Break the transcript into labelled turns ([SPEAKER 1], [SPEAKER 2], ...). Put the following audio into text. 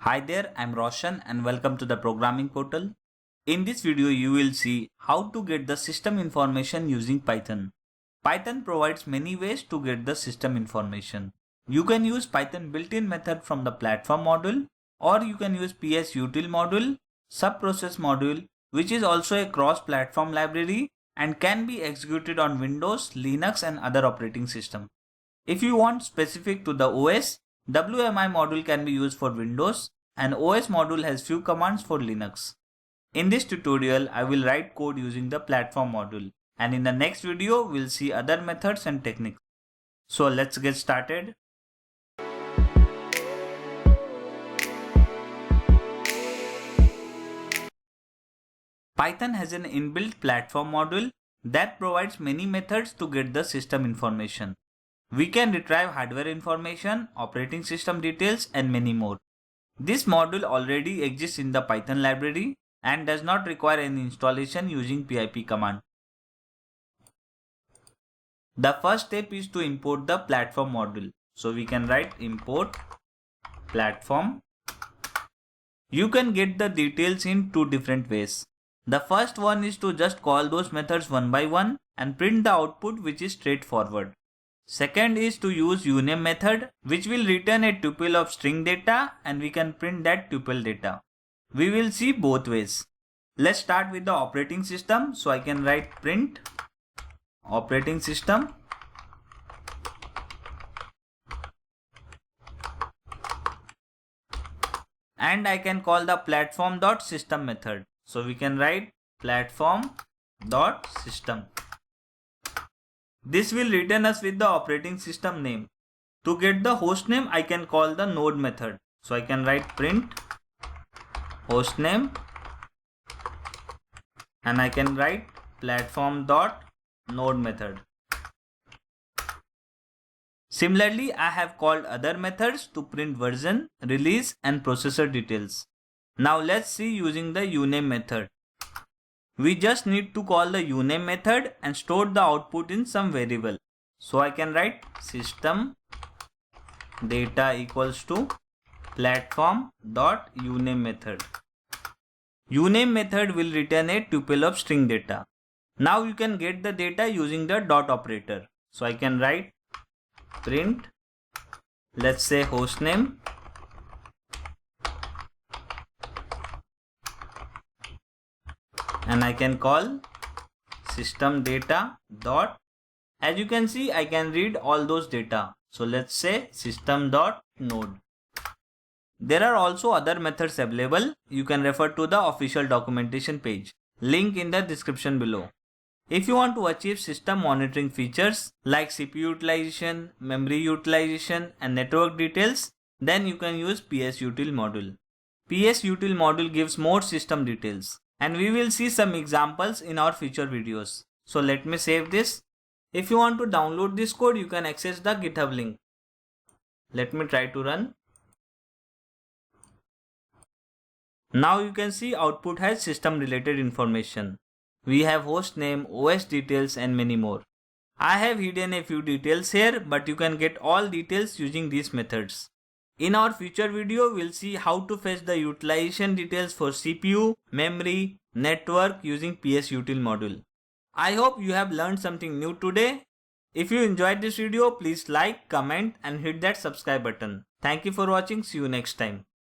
[SPEAKER 1] Hi there, I'm Roshan and welcome to the programming portal. In this video, you will see how to get the system information using Python. Python provides many ways to get the system information. You can use Python built-in method from the platform module, or you can use psutil module, subprocess module, which is also a cross-platform library and can be executed on Windows, Linux and other operating systems. If you want specific to the OS, WMI module can be used for Windows and OS module has few commands for Linux. In this tutorial, I will write code using the platform module, and in the next video, we'll see other methods and techniques. So let's get started. Python has an inbuilt platform module that provides many methods to get the system information. We can retrieve hardware information, operating system details, and many more. This module already exists in the Python library and does not require any installation using pip command. The first step is to import the platform module. So we can write import platform. You can get the details in two different ways. The first one is to just call those methods one by one and print the output, which is straightforward. Second is to use uname method, which will return a tuple of string data and we can print that tuple data. We will see both ways. Let's start with the operating system. So I can write print operating system. And I can call the platform.system method. So we can write platform.system. This will return us with the operating system name. To get the host name, I can call the node method. So I can write print hostname and I can write platform.node method. Similarly, I have called other methods to print version, release and processor details. Now let's see using the uname method. We just need to call the uname method and store the output in some variable. So I can write system data equals to platform.uname method. Uname method will return a tuple of string data. Now you can get the data using the dot operator. So I can write print, let's say hostname, and I can call system data dot. As you can see, I can read all those data. So let's say system dot node. There are also other methods available. You can refer to the official documentation page. Link in the description below. If you want to achieve system monitoring features like CPU utilization, memory utilization and network details, then you can use psutil module. psutil module gives more system details. And we will see some examples in our future videos. So let me save this. If you want to download this code, you can access the GitHub link. Let me try to run. Now you can see output has system related information. We have host name, OS details and many more. I have hidden a few details here, but you can get all details using these methods. In our future video, we'll see how to fetch the utilization details for CPU, memory, network using psutil module. I hope you have learned something new today. If you enjoyed this video, please like, comment and hit that subscribe button. Thank you for watching. See you next time.